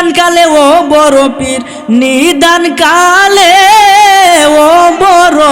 নিদান কালে ও বড় পীর, নিদান কালে ও বড়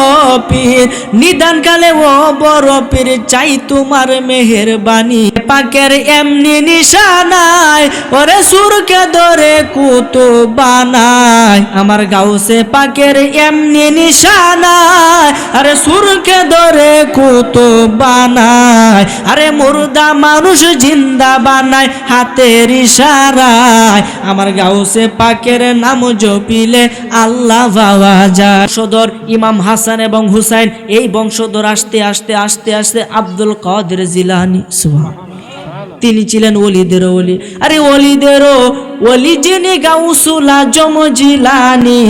পীর, নিদান কালে ও বড় পীর, চাই তোমার মেহেরবানি। পাকের এমনি নিশানায় ওরে সুরকে ধরে কুতুব বানায়, আমার গাউসে পাকের এমনি নিশানায় আরে সুরকে ধরে কুতুব বানায়, আরে মুর্দা মানুষ জিন্দা বানায় হাতের ইশারায়, আমার গাউসে পাকের নাম জপিলে আল্লাহ পাওয়া যায়। বংশধর ইমাম হাসান এবং হুসাইন, এই বংশধর আস্তে আস্তে আস্তে আস্তে আব্দুল কাদের জিলানী, সুবহানাল্লাহ, তিনি ছিলেন ওলিদের ওলি। আরে ওলিদেরও ওলি যিনি গাউসুল আজম জিলানী,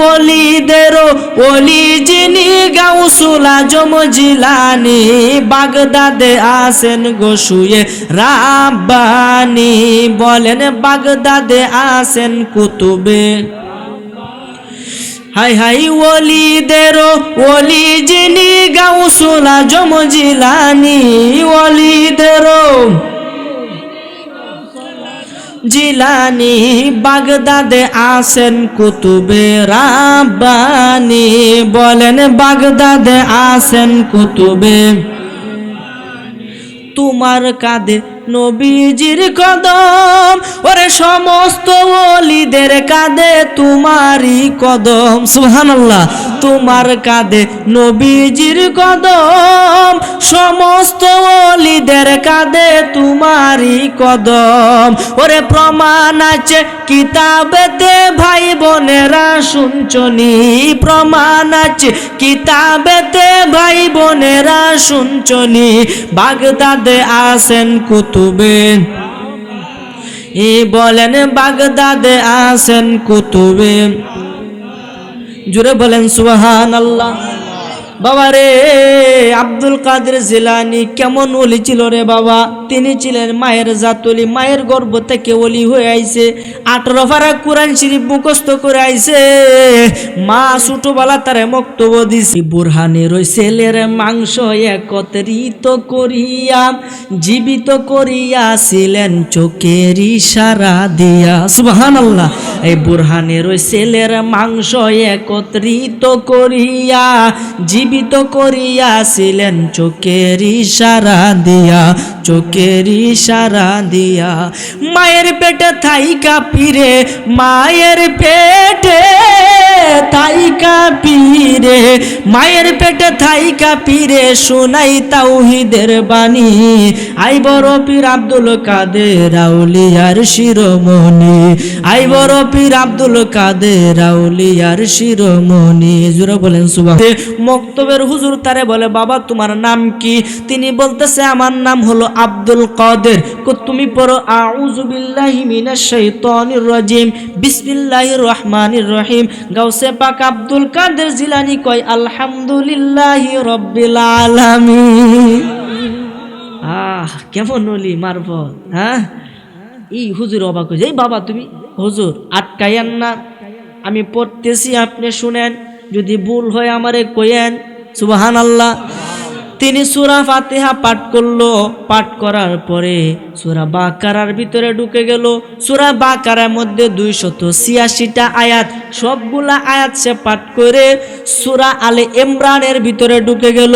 ওলিদেরও ওলি যিনি গাউসুল আজম জিলানী, বাগদাদে আসেন গো শুয়ে রাব্বানি, বলেন বাগদাদে আসেন কুতুবে। হাই হাই ওলিদেরও ওলি যিনি গাউসুল আজম জিলানী, ওলিদেরও জিলানী, বাগদাদে আসেন কুতুবে রাব্বানি, বলেন বাগদাদে আসেন কুতুবে। তোমার কাঁধে নবীজির কদম, ওরে সমস্ত ওলিদের কাঁধে তোমারই কদম, সুবহানাল্লাহ, তোমার কাঁধে নবীজির কদম, সমস্ত ওলিদের কাঁধে তোমারই কদম, ওরে প্রমাণ আছে কিতাবেতে ভাই বোনেরা শুনছনি, প্রমাণ আছে কিতাবেতে ভাই বোনেরা শুনছনি, বাগদাদে আসেন কুতুবে, বলেন বাগদাদে আসেন কুতুবে। জুড়ে বলেন সুবহানাল্লাহ। বাবা রে, আব্দুল কাদের জিলানী কেমন ওলি ছিল রে বাবা, তিনি ছিলেন মায়ের জাতুলি, মায়ের গর্ভ থেকে ওলি হয়ে আইছে, 18 পারা কোরআন শরীফ মুখস্থ করে আইছে, মা ছোটবেলা তারে মক্তব্য দিছে, বুরহানের ওই ছেলের মাংস একত্রিত করিয়া জীবিত করিয়াছিলেন চোখের ইশারা দিয়া, সুবহানাল্লাহ, এই বুরহানের ওই ছেলের মাংস একত্রিত করিয়া জীবিত করিয়াছিলেন চোখের ইশারা দিয়া, চোখের ইশারা দিয়া। মায়ের পেটে থাইকা পীরে, মায়ের পেটে থাইকা পীরে, মায়ের পেটে থাইকা পীরে শোনাই তাওহীদের বাণী, আই বড় পীর আব্দুল কাদের আউলিয়ার শিরোমণি, আই বড় পীর আব্দুল কাদের আউলিয়ার শিরোমণি। জোরে বলেন সুবহানাল্লাহ। মক্তবের হুজুর তারে বলে, বাবা তোমার নাম কি? তিনি বলতেছে আমার নাম হলো আব্দুল কাদের। তুমি পড়ো আউযু বিল্লাহি মিনাশ শাইতানির রাজিম, বিসমিল্লাহির রহমানির রহিম। গাউসে পাক আব্দুল কাদের জিলানী কয় আলহামদুলিল্লাহি রাব্বিল আলামিন। কেমন ওলি মারফত, হ্যাঁ? এই হুজুর অবাক হয়েছে, এই বাবা তুমি হুজুর আটকাইয়েন না, আমি পড়তেছি আপনি শুনেন, যদি ভুল হয় আমারে কইয়েন, সুবহানাল্লাহ। তিনি সূরা ফাতিহা পাঠ করলো, পাঠ করার পরে সূরা বাকারার ভিতরে ঢুকে গেল। সূরা বাকারার মধ্যে 286টা আয়াত, সবগুলা আয়াত সে পাঠ করে সূরা আলে ইমরানের ভিতরে ঢুকে গেল।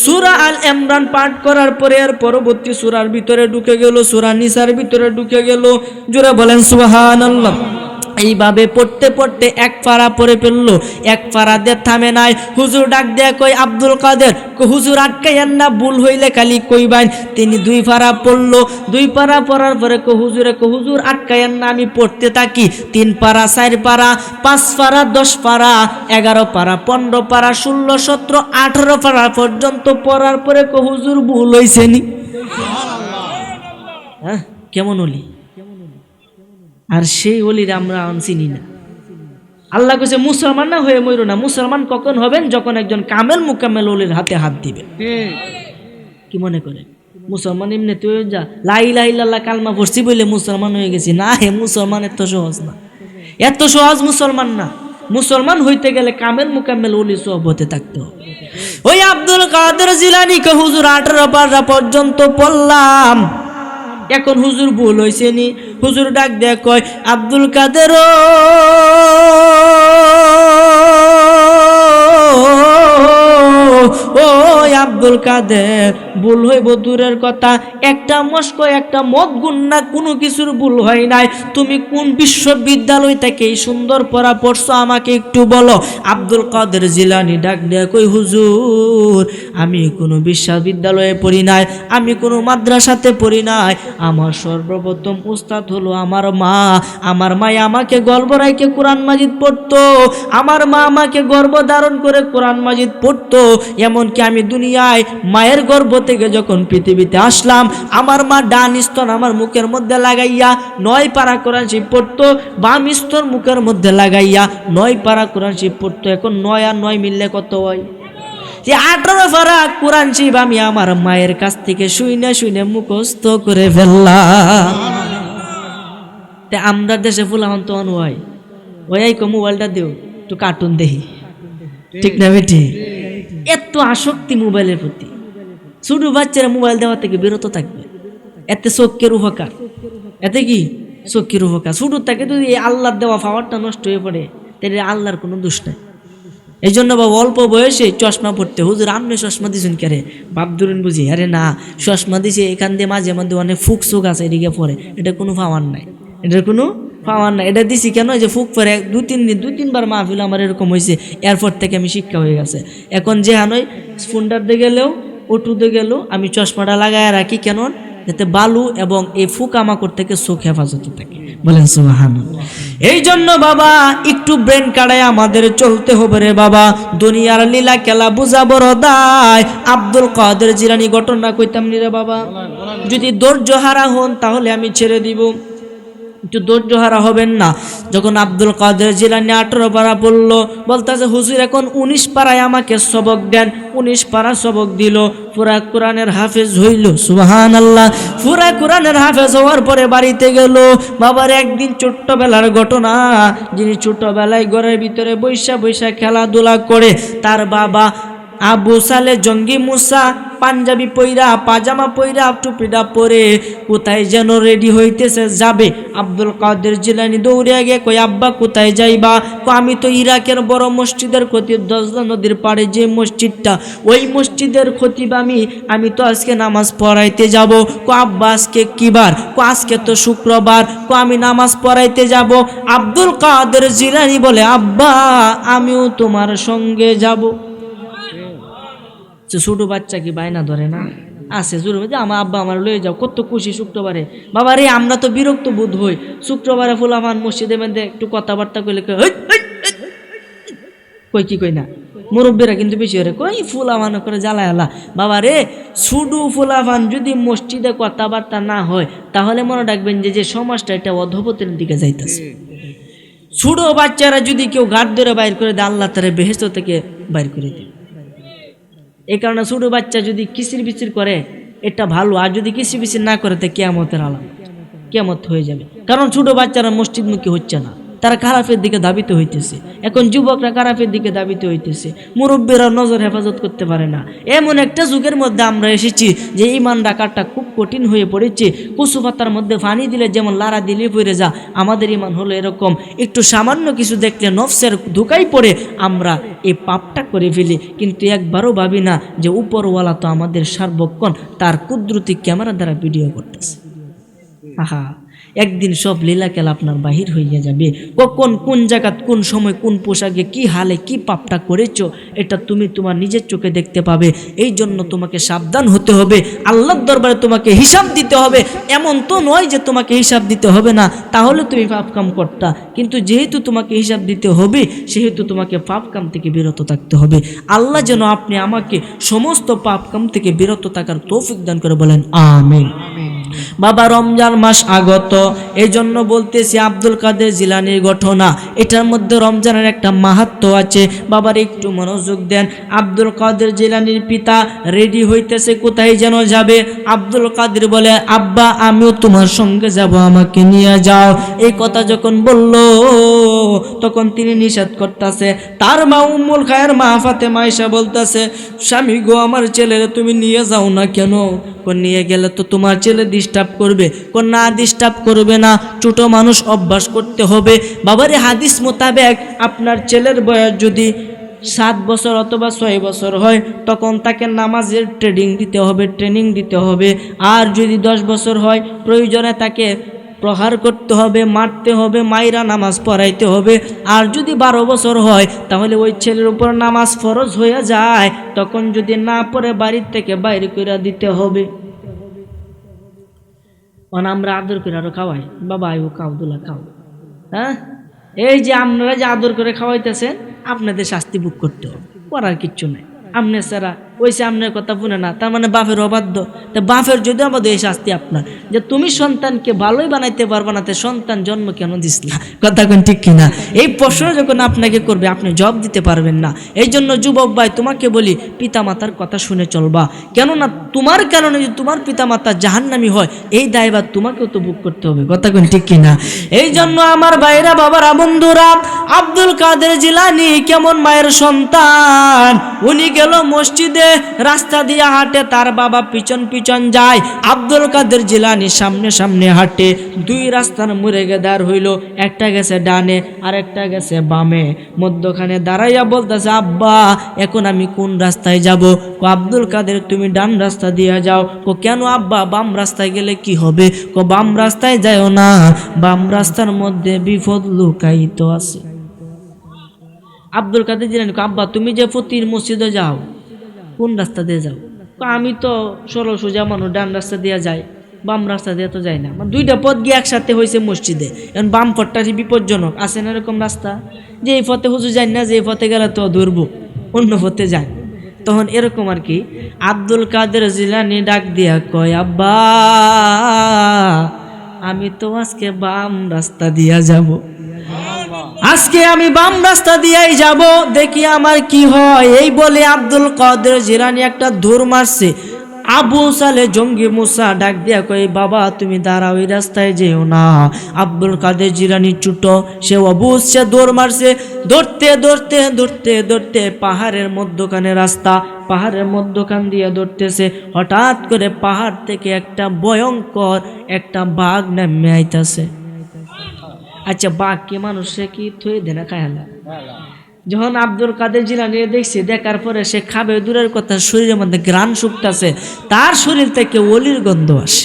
সূরা আল ইমরান পাঠ করার পরে এর পরবর্তী সূরার ভিতরে ঢুকে গেল, সূরা নিসার ভিতরে ঢুকে গেল। জোরে বলেন সুবহানাল্লাহ। এইভাবে পড়তে পড়তে এক পারা পড়ে ফেললো, এক পারা দিয়ে থামে নাই। হুজুর ডাক দেয়া কই আব্দুল কাদের, হুজুর আটকাইয়েন না, ভুল হইলে খালি কইবেন। তিনি 2 পারা পড়লো, 2 পারা পড়ার পরে হুজুর আটকাইয়েন না, আমি পড়তে থাকি। 3 পারা, 4 পারা, 5 পারা, 10 পারা, 11 পারা, 15 পারা, 16, 17, 18 পারা পর্যন্ত পড়ার পরে হুজুর ভুল হইছে নি। হ্যাঁ, কেমন হলি? আর সেই ওলির আমরা চিনি না। আল্লাহ কইছে মুসলমান না হয়ে মইরো না। মুসলমান কখন হবেন? যখন একজন কামেল মুকাম্মেল ওলির হাতে হাত দিবে। কি মনে করেন মুসলমান এমনি তুই যা লা ইলাহা ইল্লাল্লাহ কালমা পড়ছি বলে মুসলমান হয়ে গেছি? না, হে মুসলমান এত সহজ না, এত সহজ মুসলমান না। মুসলমান হইতে গেলে কামেল মুকাম্মেল ওলি সোহবতে থাকতে হবে। ওই আব্দুল কাদের জিলানী কে হুজুর 18 পারা পর্যন্ত পড়লাম, এখন হুজুর ভুল হয়েছে নি? হুজুর ডাক দেয়া কয়, আব্দুল কাদের ও আব্দুল কাদের, ভুল হইব দূরের কথা, একটা মস্ক একটা মদ গুন্না কোনো কিছুর ভুল হয় নাই। তুমি কোন বিশ্ববিদ্যালয় থেকে এই সুন্দর পড়া পড়ছো আমাকে একটু বলো। আব্দুল কাদের জিলানী ডাক দেয়া কই, হুজুর আমি কোনো বিশ্ববিদ্যালয়ে পড়ি নাই, আমি কোনো মাদ্রাসাতে পড়ি নাই। আমার সর্বপ্রথম উস্তাদ হলো আমার মা। আমার মা আমাকে গর্ভ রাইকে কোরআন মাজিদ পড়তো, আমার মা আমাকে গর্ভ ধারণ করে কোরআন মাজিদ পড়তো। এমনকি আমি দুনিয়ায় মায়ের গর্ভ থেকে যখন পৃথিবীতে আসলাম, আমার মা ডান স্তন আমার মুখের মধ্যে লাগাইয়া 9 পারা কোরআন শরীফ পড়তো, বাম স্তন মুখের মধ্যে লাগাইয়া 9 পারা কোরআন শরীফ পড়তো। এখন 9 আর 9 মিললে কত হয়? যে 18 পারা কোরআন শরীফ আমি আমার মায়ের কাছ থেকে শুইনে শুইনে মুখস্থ করে ফেললাম। আমরা দেশে ফুলাহন তো হয় ওই মোবাইলটা দেও একটু কার্টুন দেখি, ঠিক না বেটি? এত আসক্তি মোবাইলের প্রতি। ছোট বাচ্চারা মোবাইল দেওয়া থেকে বিরত থাকবে, এতে চোখের উপকার, এতে কি চোখের উপকার। ছোট থেকে যদি আল্লাহর দেওয়া পাওয়ারটা নষ্ট হয়ে পড়ে তাহলে আল্লাহর কোনো দোষ নাই। এই জন্য বাবা অল্প বয়সে চশমা পড়তে, হুজুর আপনি চশমা দিয়েছেন কে রে? বাপ ধরুন বুঝি, আরে না চশমা দিছে এখান দিয়ে মাঝে মধ্যে অনেক ফুক চোখ আছে এদিকে পরে, এটা কোনো পাওয়ার নাই, এটার কোনো পাওয়ার নাই। এটা দিছি কেন? যে ফুক পরে 2-3 মাহফিল আমার এরকম হয়েছে, এরপর থেকে আমি শিক্ষা হয়ে গেছে। এখন যে হানই স্পুন্ডারতে গেলেও ওটুতে গেলেও আমি চশমাটা লাগায় রাখি, কেন? যাতে বালু এবং এই ফুকামাকড় থেকে চোখ হেফাজতে থাকে। বলেন সুবহানাল্লাহ। এই জন্য বাবা একটু ব্রেন কাটায় আমাদের চলতে হবে রে বাবা। দুনিয়ার লীলা খেলা বুঝা বড় দায়। আব্দুল কাদের জিলানী ঘটনা কইতাম নি রে বাবা। যদি ধৈর্য হারা হন তাহলে আমি ছেড়ে দিব, একটু ধৈর্য হারা হবেন না। যখন আব্দুল কাদের জিলানী 18 পারা পড়লো, বলতেছে হুজুর এখন 19 পারায় আমাকে সবক দেন। 19 পারা সবক দিল, পুরা কোরআনের হাফেজ হইল। সুবহানাল্লাহ। পুরা কোরআনের হাফেজ হওয়ার পরে বাড়িতে গেল। বাবার একদিন ছোট্টবেলার ঘটনা, যিনি ছোটবেলায় ঘরের ভিতরে বৈশা বৈশা খেলাধুলা করে, তার বাবা আবু সালে জঙ্গি মুসা পাঞ্জাবি পইরা পাজামা পইরা টুপিটা পরে কোথায় যেন রেডি হইতেছে যাবে। আব্দুল কাদের জিলানী দৌড়ে গিয়ে কই, আব্বা কোথায় যাইবা? আমি তো ইরাকের বড় মসজিদের খতিব, দজলা নদীর পাড়ে যে মসজিদটা, ওই মসজিদের খতিব আমি তো আজকে নামাজ পড়াইতে যাব। আব্বা আজকে কি বার? আজকে তো শুক্রবার। আমি নামাজ পড়াইতে যাব। আব্দুল কাদের জিলানী বলে, আব্বা আমিও তোমার সঙ্গে যাব। ছোট বাচ্চা কি বায়না ধরে না? আছে জোর যে আমার আব্বা আমার লয়ে যাও, কত খুশি শুক্রবারে। বাবা রে আমরা তো বিরক্ত বোধ হই শুক্রবারে ফুলাফান মসজিদে মধ্যে একটু কথাবার্তা কইলে কই কি কই না, মুরব্বীরা কিন্তু বেশি করে কই ফুলাফান করে জ্বালায় আলা। বাবা রে শুধু ফুলাফান যদি মসজিদে কথাবার্তা না হয় তাহলে মনে রাখবেন যে সমাজটা এটা অধপতনের দিকে যাইতেছে। ছোট বাচ্চারা যদি কেউ ঘাট ধরে বাইর করে দেয়, আল্লাহ তারে বেহেশত থেকে বাইর করে দেয়। এই কারণে ছোট বাচ্চা যদি কিচির বিচির করে এটা ভালো, আর যদি কিচির বিচির না করে তো কিয়ামতের আলাম, কিয়ামত হয়ে যাবে। কারণ ছোট বাচ্চারা মসজিদমুখী হচ্ছে না, তারা খারাপের দিকে ধাবিত হইতেছে। এখন যুবকরা খারাপের দিকে ধাবিত হইতেছে, মুরব্বীরা নজর হেফাজত করতে পারে না। এমন একটা যুগের মধ্যে আমরা এসেছি যে ইমান রাখাটা খুব কঠিন হয়ে পড়েছে। কচু পাতার মধ্যে পানি দিলে যেমন লাড়া দিলে পড়ে যা, আমাদের ইমান হলো এরকম। একটু সামান্য কিছু দেখলে নফসের ধোঁকায় পড়ে আমরা এই পাপটা করে ফেলি, কিন্তু একবারও ভাবি না যে উপরওয়ালা তো আমাদের সার্বক্ষণ তার কুদরতি ক্যামেরা দ্বারা ভিডিও করতেছে। আহা, একদিন সব লীলা খেলা আপনার বাহির হইয়া যাবে। কখন কোন জায়গা কোন সময় কোন পোশাকে কি হালে কি পাপটা করেছো এটা তুমি তোমার নিজের চোখে দেখতে পাবে। এই জন্য তোমাকে সাবধান হতে হবে, আল্লাহর দরবারে তোমাকে হিসাব দিতে হবে। এমন তো নয় যে তোমাকে হিসাব দিতে হবে না, তাহলে তুমি পাপ কাম করতা। কিন্তু যেহেতু তোমাকে হিসাব দিতে হবে সেহেতু তোমাকে পাপ কাম থেকে বিরত থাকতে হবে। আল্লাহ যেন আপনি আমাকে সমস্ত পাপ কাম থেকে বিরত থাকার তৌফিক দান করে, বলেন আমিন। বাবা রমজান মাস আগত, এই জন্য বলতেছি আব্দুল কাদের জিলানীর ঘটনা, এটার মধ্যে রমজানের একটা মাহাত্ম্য আছে। বাবার একটু মনোযোগ দেন। আব্দুল কাদের জিলানীর পিতা রেডি হইতেছে, কোথায় যেন যাবে। আব্দুল কাদের বলে, আব্বা আমিও তোমার সঙ্গে যাব, আমাকে নিয়ে যাও। এই কথা যখন বলল তখন তিনি নিষেধ করতেছে। তার মা উম্মুল খায়ের মা ফাতেমা আয়েশা বলতেছে, স্বামী গো আমার ছেলেরে তুমি নিয়ে যাও না কেন? নিয়ে গেলে তো তোমার ছেলে দৃষ্টি ডিস্টার্ব করবে? না ডিস্টার্ব করবে না, ছোট মানুষ অভ্যাস করতে হবে। বাবারে হাদিস মোতাবেক আপনার ছেলের বয়স যদি 7 বছর অথবা 6 বছর হয় তখন তাকে নামাজের ট্রেনিং দিতে হবে। আর যদি 10 বছর হয় প্রয়োজনে তাকে প্রহার করতে হবে, মারতে হবে, মাইরা নামাজ পড়াইতে হবে। আর যদি 12 বছর হয় তাহলে ওই ছেলের উপর নামাজ ফরজ হয়ে যায়, তখন যদি না পড়ে বাড়ির থেকে বাইরে করে দিতে হবে। আমরা আদর করে আরো খাওয়াই, বাবা আইও খাও, দুলা খাও। হ্যাঁ, এই যে আপনারা যে আদর করে খাওয়াইতেছেন আপনাদের শাস্তি ভোগ করতে হবে, করার কিচ্ছু নাই। আপনি সারা ওইসে আপনার কথা শুনে না, তার মানে বাপের অবাধ্য। তা বাপের যদি আমাদের এই শাস্তি আপনার, যে তুমি সন্তানকে ভালোই বানাইতে পারবা না, সন্তান জন্ম কেন দিস না? কথা কোন ঠিক কিনা? এই প্রশ্ন যখন আপনাকে করবে আপনি জবাব দিতে পারবেন না। এই জন্য যুবক ভাই তোমাকে বলি, পিতামাতার কথা শুনে চলবা, কেননা তোমার কারণে যদি তোমার পিতামাতা জাহান্নামী হয় এই দায়ভার তোমাকেও তো ভোগ করতে হবে। কথা কোন ঠিক কিনা? এই জন্য আমার ভাইরা, বাবারা, বন্ধুরা, আব্দুল কাদের জিলানী কেমন মায়ের সন্তান, উনি গেল মসজিদে, রাস্তা দিয়ে হাঁটে, তার বাবা পিছন পিছন যায়, আব্দুল কাদের জিলানী সামনে সামনে হাঁটে। 2 রাস্তার মোড়ে দাঁড় হইল, একটা গেছে ডানে আর একটা গেছে বামে। মধ্যখানে দাঁড়াইয়া বলতেছে, আব্বা এখন আমি কোন রাস্তায় যাব? আব্দুল কাদের তুমি ডান রাস্তা দিয়ে যাও। কেন আব্বা, বাম রাস্তায় গেলে কি হবে? বাম রাস্তায় যাও না, বাম রাস্তার মধ্যে বিপদ লুকায়িত আছে। আব্দুল কাদের জিলানী, আব্বা তুমি যে ফতির মসজিদে যাও কোন রাস্তা দিয়ে যাও? আমি তো সরল সোজা মানুষ, ডান রাস্তা দিয়ে যাই, বাম রাস্তা দিয়ে তো যাই না। মানে 2টা পথ গিয়ে একসাথে হয়েছে মসজিদে, এখন বাম পথটা বিপজ্জনক, আছে না এরকম রাস্তা? যে এই পথে হুজুর যাই না, যে এই পথে গেলে তো ধরবো, অন্য পথে যাই। তখন এরকম আর কি। আব্দুল কাদের জিলানী ডাক দিয়া কয়, আব্বা আমি তো আজকে বাম রাস্তা দিয়া যাব, আজকে আমি বাম রাস্তা দিয়েই যাব, দেখি আমার কি হয়। এই বলে আব্দুল কাদের জিলানী একটা দৌড় মারছে। আবু সালে জঙ্গি মুসা ডাক দিয়া কই, বাবা তুমি দাঁড়াও, ওই রাস্তায় যেও না। আব্দুল কাদের জিলানী ছোট, সে অবুজ, সে দৌড় মারছে। দৌড়তে দৌড়তে দৌড়তে দৌড়তে পাহাড়ের মধ্যখানে রাস্তা, পাহাড়ের মধ্যখান দিয়ে দৌড়তেছে। হঠাৎ করে পাহাড় থেকে একটা ভয়ঙ্কর একটা বাঘ নেমে আইতাছে। আচ্ছা, বাঘ কি মানুষে কি থুয়ে দেনা খায়ালা? যখন আব্দুল কাদের জিলানী দেখছে, দেখার পরে সে খাবে দূরের কথা, শরীরের মধ্যে ঘ্রাণ শুকতাছে, তার শরীর থেকে অলির গন্ধ আসে।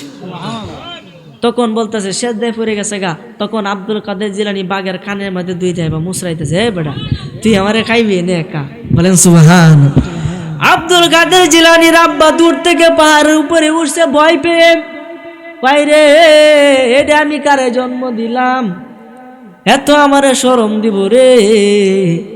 তখন বলতেছে সে দেয় পড়ে গেছে গা। তখন আব্দুল কাদের জিলানী বাঘের কানের মধ্যে 2 দেয় মুসরাইতেছে, হে বেটা তুই আমারে খাইবি নে একা? বলেন সুবহান। আব্দুল কাদের জিলানীর আব্বা দূর থেকে পাহাড়ের উপরে উঠছে ভয় পেয়ে, বাইরে এটা আমি কারে জন্ম দিলাম, এত আমারে শরম দিব রে,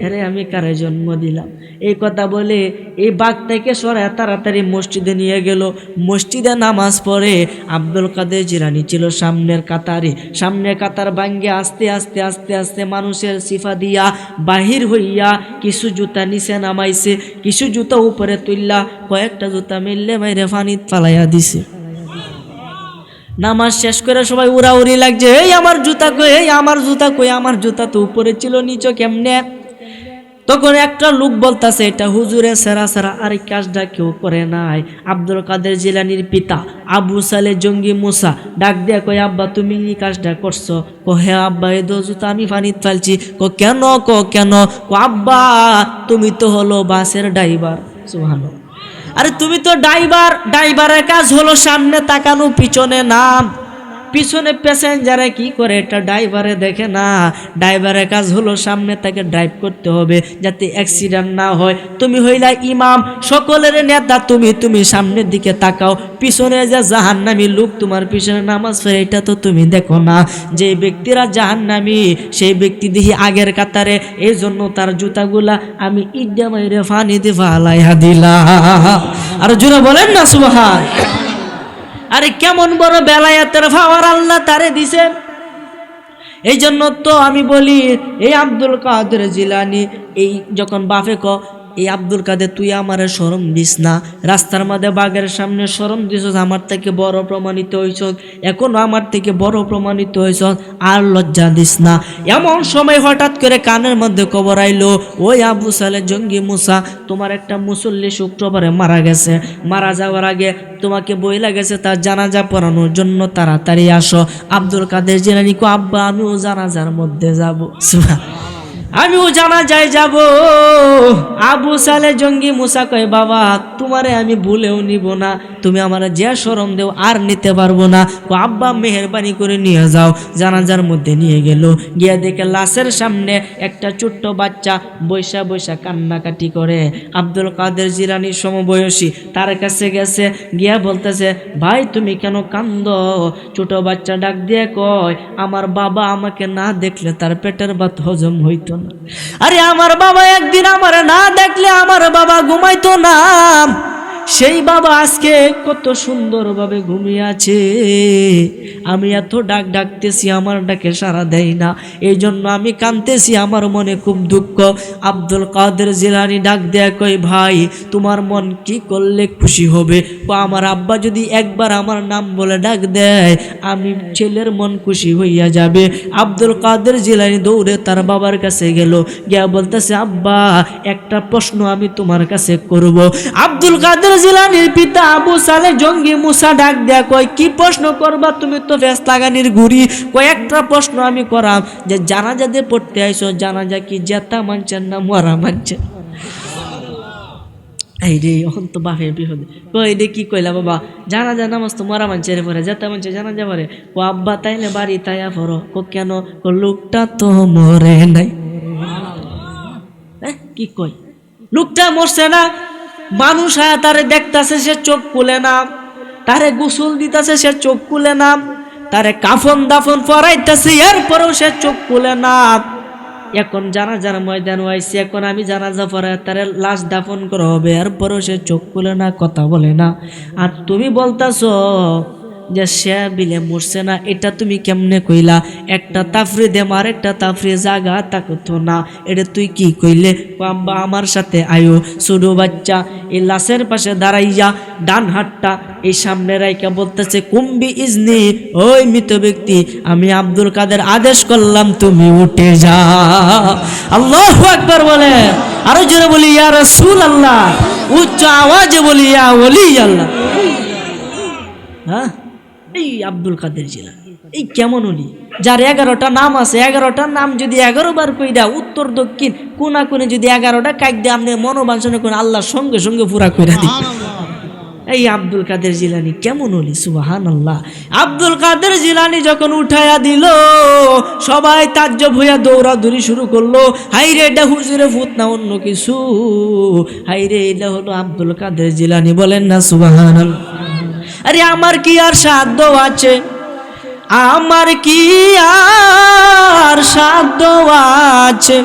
আরে আমি কারে জন্ম দিলাম? এই কথা বলে এই বাঘটাকে সরায় তাড়াতাড়ি মসজিদে নিয়ে গেল। মসজিদে নামাজ পড়ে। আব্দুল কাদের জিলানী ছিল সামনের কাতারে, সামনের কাতার ভাঙ্গে আস্তে আস্তে আস্তে আস্তে মানুষের সিফা দিয়া বাহির হইয়া কিছু জুতা নিচে নামাইছে, কিছু জুতা উপরে তুললা, কয়েকটা জুতা মিললে বাইরে পানিত ফালাইয়া দিছে। নামাজ শেষ করে সবাই উড়াউড়ি লাগছে, এই আমার জুতা কই, এই আমার জুতা কই, আমার জুতা তো উপরে ছিল, নিচে কেমনে? তখন একটা লোক বলতাছে, এটা হুজুরে সেরা সেরা, আর এই কাজটা কেউ করে নাই। আব্দুল কাদের জিলানীর পিতা আবু সালে জঙ্গি মুসা ডাক দিয়া কয়, আব্বা তুমি এই কাজটা করছো? হে আব্বা, এই জুতা আমি পানিত ফেলছি। কেন? কেন? আব্বা তুমি তো হলো বাসের ড্রাইভার। সুবহানাল্লাহ। আরে তুমি তো ড্রাইভার, ড্রাইভারের কাজ হলো সামনে তাকানো, পিছনে নাম। পিছনে প্যাসেঞ্জারে কি করে এটা ড্রাইভারে দেখে না। ড্রাইভারের কাজ হলো সামনে তাকে ড্রাইভ করতে হবে যাতে অ্যাক্সিডেন্ট না হয়। তুমি হইলা ইমাম, সকলের নেতা, তুমি সামনের দিকে তাকাও, পিছনে যে জাহান্নামী লোক তোমার পিছনে নামাজ পড়ে এটা তো তুমি দেখো না। যে ব্যক্তিরা জাহান্নামী সেই ব্যক্তি দেখি আগের কাতারে, এই জন্য তার জুতাগুলা আমি ইড্ডা মাইরে ফানি দিয়ে ফালাইয়া দিলাম। আর জোরে বলেন না সুবহান। আরে কেমন বড় বেলায়েতের পাওয়ার আল্লাহ তারে দিছে। এই জন্য তো আমি বলি, এই আব্দুল কাদের জিলানী এই যখন বাপে এই আব্দুল কাদের তুই আমারে শরম দিস না, রাস্তার মধ্যে বাঘের সামনে শরম দিছস, আমার থেকে বড় প্রমাণিত হইছ, এখনো আমার থেকে বড় প্রমাণিত হইছ, আর লজ্জা দিস না। এমন সময় হঠাৎ করে কানের মধ্যে খবর আইলো, ওই আবু সালে জঙ্গি মুসা, তোমার একটা মুসল্লি শুক্রবারে মারা গেছে, মারা যাওয়ার আগে তোমাকে বইলা গেছে তার জানাজা পড়ানোর জন্য তাড়াতাড়ি আসো। আব্দুল কাদের জিলানী কো, আব্বা আমিও জানাজার মধ্যে যাব, আমিও জানাজায় যাব। আবু সালে জঙ্গি মুসা কয়, বাবা তোমারে আমি ভুলেও নিব না, তুমি আমার যে শরম দেও আর নিতে পারবো না। ও আব্বা মেহেরবানি করে নিয়ে যাও। জানাজার মধ্যে নিয়ে গেল, গিয়া দেখে লাশের সামনে একটা ছোট্ট বাচ্চা বৈশা বৈশা কান্নাকাটি করে। আব্দুল কাদের জিলানী সমবয়সী তার কাছে গেছে, গিয়া বলতেছে, ভাই তুমি কেন কান্দ? ছোট বাচ্চা ডাক দিয়ে কয়, আমার বাবা আমাকে না দেখলে তার পেটের ভাত হজম হইতো না। আরে আমার বাবা একদিন আমার না দেখলে আমার বাবা ঘুমাইতো না, সেই বাবা আজকে কত সুন্দরভাবে ঘুমিয়ে আছে, আমি এত ডাকতেছি আমার ডাকে সাড়া দেয় না, এই জন্য আমি কাঁদতেছি, আমার মনে খুব দুঃখ। আব্দুল কাদের জিলানী ডাক দেয়া কই, ভাই তোমার মন কি করলে খুশি হবে? আমার আব্বা যদি একবার আমার নাম বলে ডাক দেয়, আমি ছেলের মন খুশি হইয়া যাবে। আব্দুল কাদের জিলানী দৌড়ে তার বাবার কাছে গেল, গিয়া বলতেছে, আব্বা একটা প্রশ্ন আমি তোমার কাছে করব। আব্দুল কাদের জিলানীর পিতা আবু সালে জঙ্গি মুসা ডাক দেয়া কয়, কি প্রশ্ন করবা? তুমি তো ফেস লাগানির ঘুরি, কয়েকটা প্রশ্ন আমি করাম, যে জানাজা দিয়ে পড়তে আইসো, জানাজা কি জেতা মানছেন না মরা মানছেন? এই রে এখন তো বাপের বিহদ কই রে, কি কইলা বাবা? জানাজা নামাজ তো মরা মানছে রে পরে, জেতা মানছে জানাজা পরে। ও আব্বা তাইলে বাড়ি তাইয়া পড়ো। কো কেন? লোকটা তো মরে নাই। কি কই? লোকটা মরছে না, মানুষ আয়া তারে দেখতাছে, সে চোখ খুলে না, তারে গোসল দিতেছে, সে চোখ খুলে না, তারে কাফন দাফন পরাইতেছে, এরপরেও সে চোখ খুলে না। এখন জানাজার ময়দান হয়েছে, এখন আমি জানাজা পড়ায় তারে লাশ দাফন করা হবে, এরপরেও সে চোখ খুলে না, কথা বলে না। আর তুমি বলতাছ যে সে বিলে মরছে না, এটা তুমি কেমনে কইলা? একটা তাফরি দেম আর একটা তাফরি জাগা তাকতো না, এটা তুই কি কইলে? আব্বা আমার সাথে আয়ো। ছোট বাচ্চা এই লাশের পাশে দাঁড়াইয়া ডান হাতটা এই সামনে রাইকা বলতেছে, কুম্বি ইজনি, ওই মৃত ব্যক্তি, আমি আব্দুল কাদের আদেশ করলাম তুমি উঠে যা। আল্লাহু আকবার বলে, আরো জোরে বলি ইয়া রাসূলুল্লাহ, উচ্চ আওয়াজে বলি ইয়া ওলি আল্লাহ। হ্যাঁ, এই আব্দুল কাদের জিলানী এই কেমন উনি, যার 11টা নাম আছে, 11টা নাম যদি 11 বার কইরা উত্তর দক্ষিণ কোনা কোনে যদি 11টা কাইক দিয়ে আপনি মনোবাঞ্ছনা করেন, আল্লাহ সঙ্গে সঙ্গে পুরা কইরা দিবেন। এই আব্দুল কাদের জিলানী কেমন উনি, সুবহানাল্লাহ। আব্দুল কাদের জিলানী যখন উঠায়া দিল, সবাই তাজ্জব হইয়া দৌড়াদৌড়ি শুরু করলো। হাইরে এটা হুজুরে ভূত না অন্য কিছু, হাইরে এটা হলো আব্দুল কাদের জিলানী, বলেন না সুবহানাল্লাহ। আরে আমার কি আর সাধ্য আছে, আমার কি আর সাধ্য আছে,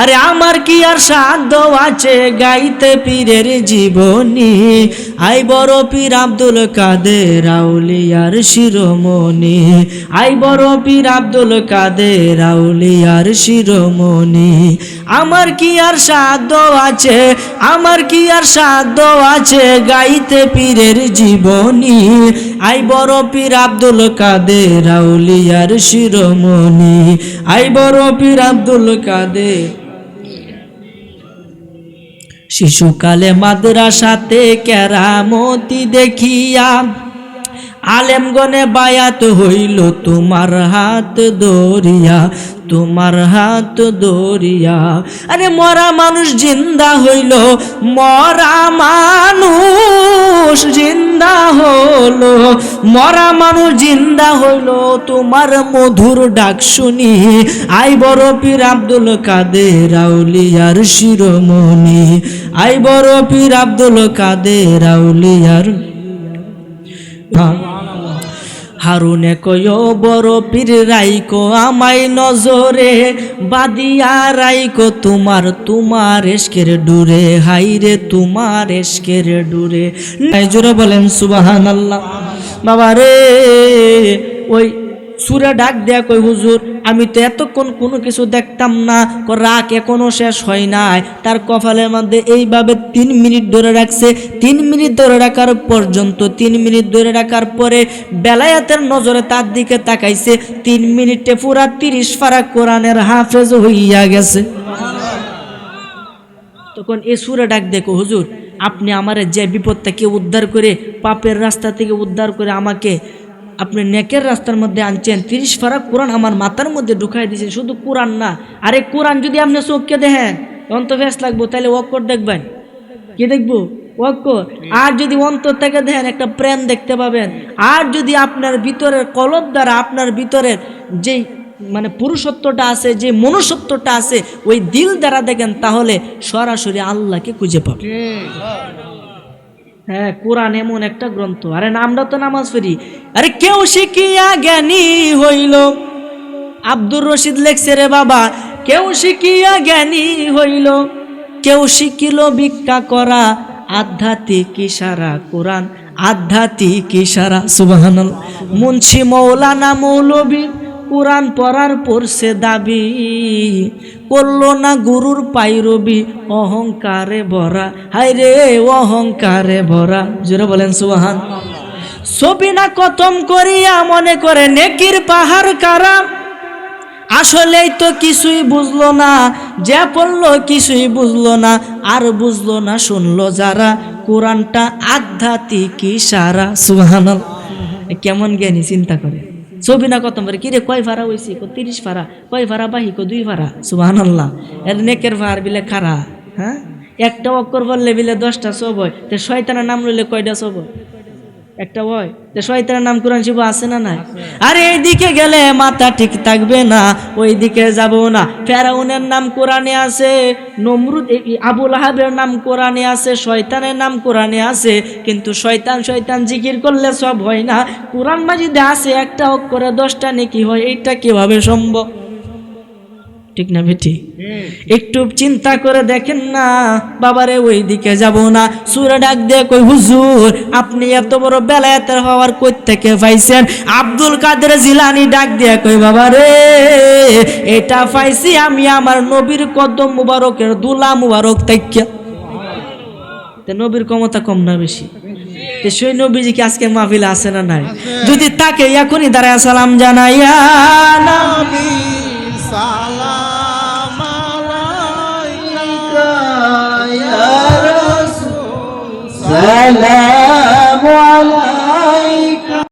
আরে আমার কি আর সাধ্য আছে গাইতে পীরের জীবনী। আই বড় পীর আব্দুল কাদের আউলিয়ার শিরোমণি, আই বড় পীর আব্দুল কাদের আউলিয়ার শিরোমণি। আমার কি আর সাধ্য আছে, আমার কি আর সাধ্য আছে গাইতে পীরের জীবনী। আই বড় পীর আব্দুল কাদের আউলিয়ার শিরোমণি, আই বড় পীর আব্দুল কাদের। শিশুকালে মাদ্রাসাতে কেরামতি দেখিয়া আলেমগণে বায়াত হইল তোমার হাত ধরিয়া, তোমার হাত ধরিয়া। আরে মরা মানুষ জিন্দা হইল, মরা মানুষ জিন্দা হলো, মরা মানুষ জিন্দা হইল তোমার মধুর ডাক শুনি। আই বড় পীর আব্দুল কাদের আউলিয়ার শিরোমণি, আই বড় পীর আব্দুল কাদের আউলিয়ার। হারুনে কয় বড় পীর রাইকো আমায় নজরে, বাদিয়া রাইকো তোমার তোমার এশকের ডুরে, হাইরে তোমার এশকের ডুরে। জোরে বলেন সুবহানাল্লাহ। বাবা রে, ওই সুরে ডাক দেয়া কই হুজুর আমি তো এতক্ষণ কোনো কিছু দেখতাম না, রাগ এখনো শেষ হয় নাই। তার কপালের মধ্যে এইভাবে 3 মিনিট ধরে রাখছে। 3 মিনিট ধরে রাখার পর্যন্ত 3 মিনিট ধরে রাখার পরে বেলায়েতের নজরে তার দিকে তাকাইছে। 3 মিনিটে পুরা 30 পারা কোরআনের হাফেজ হইয়া গেছে। তখন এ সুরে ডাক দেখো, হুজুর আপনি আমারে যে বিপদ থেকে উদ্ধার করে, পাপের রাস্তা থেকে উদ্ধার করে আমাকে আপনি নেকের রাস্তার মধ্যে আনছেন, 30 পারা কোরআন আমার মাথার মধ্যে ঢুকাই দিয়েছেন। শুধু কোরআন না, আরে কোরআন যদি আপনি চোখকে দেখেন তখন তো ফেস লাগবো, তাহলে অক্ষর দেখবেন। কি দেখবো? অক্ষর। আর যদি অন্তর থেকে দেখেন একটা প্রেম দেখতে পাবেন। আর যদি আপনার ভিতরের কলব দ্বারা আপনার ভিতরের যেই মানে পুরুষত্বটা আছে, যে মনুষ্যত্বটা আছে, ওই দিল দ্বারা দেখেন, তাহলে সরাসরি আল্লাহকে খুঁজে পাবেন। হ্যাঁ, কোরআন এমন একটা গ্রন্থ। আরে আমরা তো নামাজ পড়ি, আরে কেউ শিখিয়া জ্ঞানী হইল। আব্দুর রশিদ লেখছে রে বাবা, কেউ শিখিয়া জ্ঞানী হইল, কেউ শিখিল ভিক্ষা করা, আধ্যাত্মিক ইশারা কোরআন, আধ্যাত্মিক ইশারা। সুবহানাল্লাহ। মুন্সি মৌলানা মৌলবী কোরআন পড়ার পড়ছে দাবি, করলো না গুরুর পাইরবি, অহংকারে ভরা। হায় রে অহংকারে ভরা। জোরে বলেন সুবহান। ছবি না খতম করিয়া মনে করে নেকির পাহাড় কারা, আসলেই তো কিছুই বুঝলো না, যে পড়লো কিছুই বুঝলো না, আর বুঝলো না শুনলো যারা, কোরআনটা আধ্যাত্মিক ইশারা। সুবহানাল্লাহ। কেমন জ্ঞানী, চিন্তা করে। ছবি না খতম করে, কিরে কয় ভাড়া হয়েছি? 30 ভাড়া। কয় ভাড়া বাহি? 2 ভাড়া। সুবহানাল্লাহ। এর নেকের ভাড় বিলে খারা। হ্যাঁ, একটা অক্ষর বললে বিলে 10টা সব হয়। তো শয়তানের নাম লইলে কয়টা সব হয়? একটা হয়। তো শয়তানের নাম কোরআন শিব আছে না নাই? আরে এইদিকে গেলে মাথা ঠিক থাকবে না, ওই দিকে যাব না। ফেরাউনের নাম কোরআনে আছে, নমরুদ আবু লাহাবের নাম কোরআনে আছে, শয়তানের নাম কোরআনে আছে, কিন্তু শয়তান শয়তান জিকির করলে সব হয় না। কোরআন মাজিদে আছে একটা অক্ষরে 10টা নেকি হয়, এইটা কিভাবে সম্ভব? ঠিক না বেটি? একটু চিন্তা করে দেখেন না বাবারে, ওই দিকে যাব না। সূরা ডাক দিয়ে কই, হুজুর আপনি এত বড় বেলায়েতের হওয়ার কই থেকে পাইছেন? আব্দুল কাদের জিলানী ডাক দিয়ে কই, বাবারে এটা পাইছি আমি আমার নবীর কদম মুবারকের দুলা মুবারক থেকে। তে নবীর ক্ষমতা কম না বেশি? তে সেই নবীজি কি আজকে মাহফিলে আছে না নাই? যদি তাকে এখনই দাঁড়ায় সালাম জানাইয়া না